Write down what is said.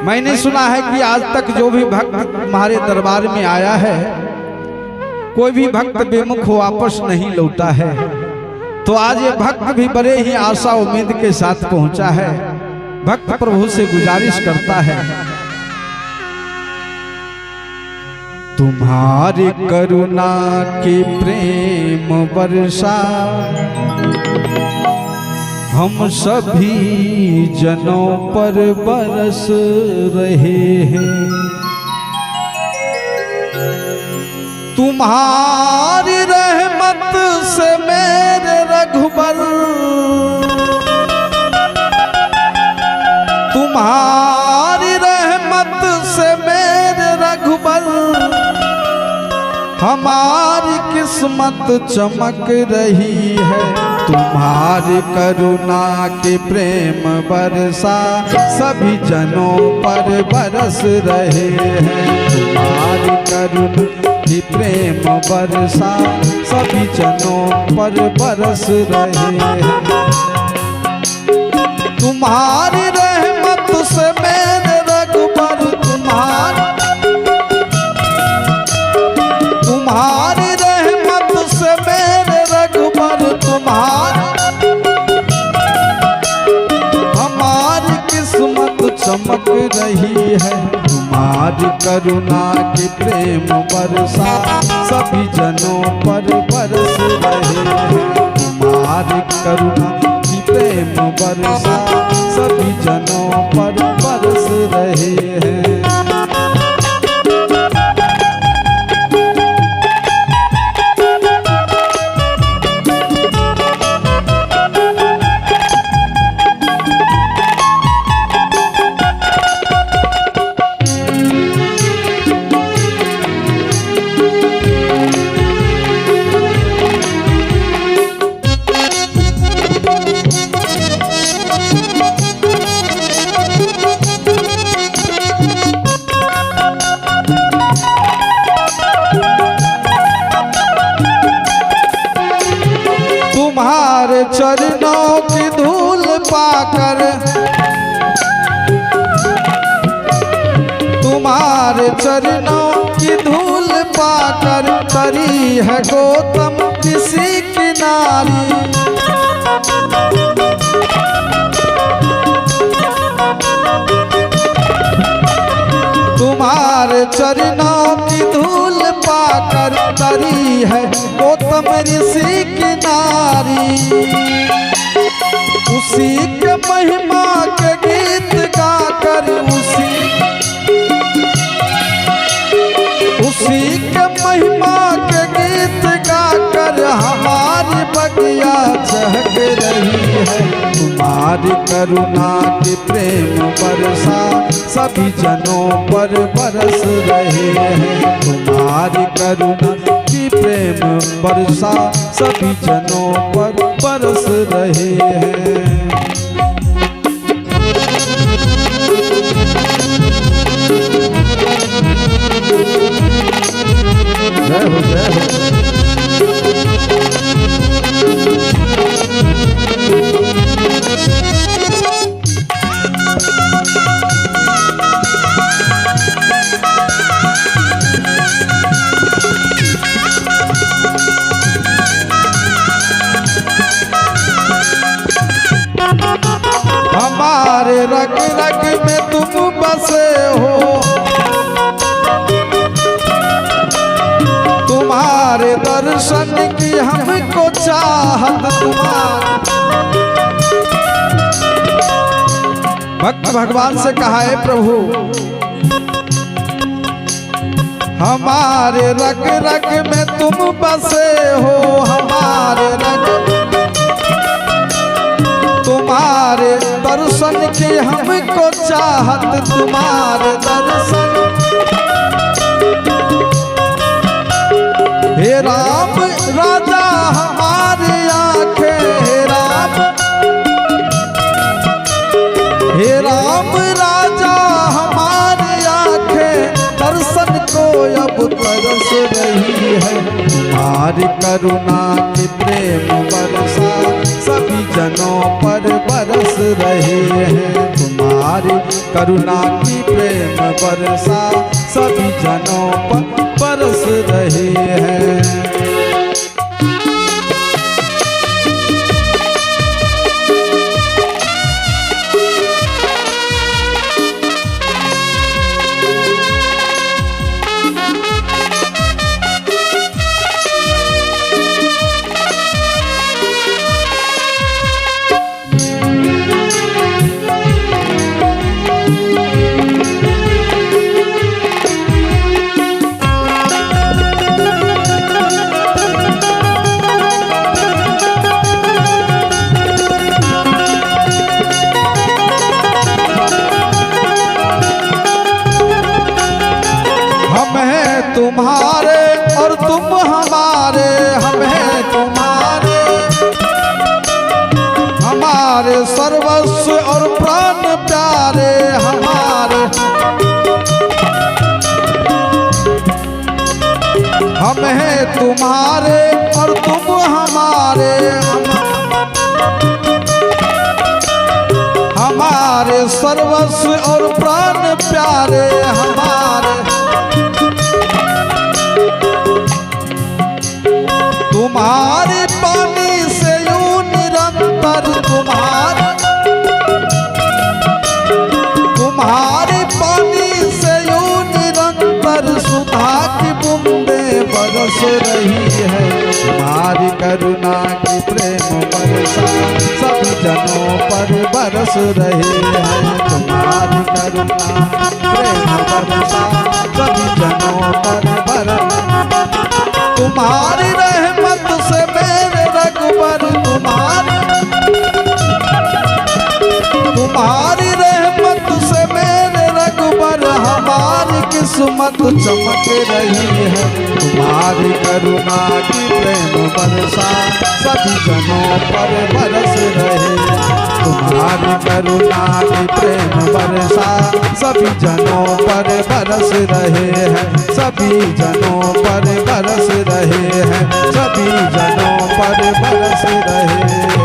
मैंने सुना है कि आज तक जो भी भक्त तुम्हारे दरबार में आया है, कोई भी भक्त बेमुख वापस नहीं लौटा है। तो आज ये भक्त भी बड़े ही आशा उम्मीद के साथ पहुंचा है। भक्त प्रभु से गुजारिश करता है, तुम्हारी करुणा की प्रेम वर्षा हम सभी जनों पर बरस रहे हैं। तुम्हारी रहमत से मेरे रघुबर, तुम्हारी रहमत से मेरे रघुबर, हमारी किस्मत चमक रही है। तुम्हारी करुणा के प्रेम बरसा सभी जनों पर बरस रहे हैं। तुम्हारी करुणा की प्रेम बरसा सभी जनों पर बरस रहे हैं। तुम्हारी रहमत से मेरे रघुबर, तुम्हारी रहमत से मेरे रघुबर, हमारी किस्मत चमक रही है। तुम्हारी करुणा की प्रेम बरसा सभी जनों पर बरस रहे हैं। तुम्हारी करुणा की प्रेम बरसा सभी जनों पर बरस रहे हैं। तुम्हारे चरणों की धूल पाकर, तुम्हारे चरणों की धूल पाकर तरी है गौतम किसी किनारी। तुम्हारे चरणों की धूल पाकर तरी है गौतम ऋषि की नारी। उसी के महिमा के गीत गाकर, उसी के महिमा के गीत गाकर हमारी बगिया चहक रही है। तुम्हारी करुणा की प्रेम बरसा सभी जनों पर बरस रहे हैं। तुम्हारी करुणा की प्रेम बरसा सभी जनों पर बरस रहे हैं। जय हो जय हो। हमारे रग रग में तुम बसे हो, तुम्हारे दर्शन की हमको चाहत। भक्त भगवान से कहा है, प्रभु हमारे रग रग में तुम बसे हो, हमारे रग, तुम्हारे दर्शन की हमको चाहत। तुम्हारे दर्शन, हे राम राजा हमारी आंखें, हे राम राजा हमारी आंखें दर्शन को अब तरस रही है। तुम्हारी करुणा की प्रेम बरसा सभी जनों पर बरस रहे हैं। तुम्हारी करुणा की प्रेम वर्षा सभी जनों पर बरस रहे हैं। तुम्हारे और तुम हमारे, हम हैं तुम्हारे, हमारे सर्वस्व और प्राण प्यारे, हमारे हम हैं तुम्हारे और तुम हमारे, हमारे सर्वस्व और प्राण प्यारे, हमारे तुम्हारे पानी से यूं निरंतर, तुम्हारे पानी से यूं निरंतर सुधा की बूंदें बरस रही है। तुम्हारी करुणा की प्रेम वर्षा सभी जनों पर बरस रही है। तुम्हारी करुणा प्रेम वर्षा सभी जनों पर बरस, तुम्हारी रहमत से मेरे रघुबर, तुम्हारी रहमत से मेरे रघुबर हमारी किस्मत चमक रही है। तुम्हारी करुणा की प्रेम वर्षा सभी जनों पर बरस रहे हैं। तुम्हारी करुणा की प्रेम वर्षा सभी जनों पर बरस रहे हैं। सभी जनों पर बरस रहे हैं। सभी जनों पर बरस रहे हैं।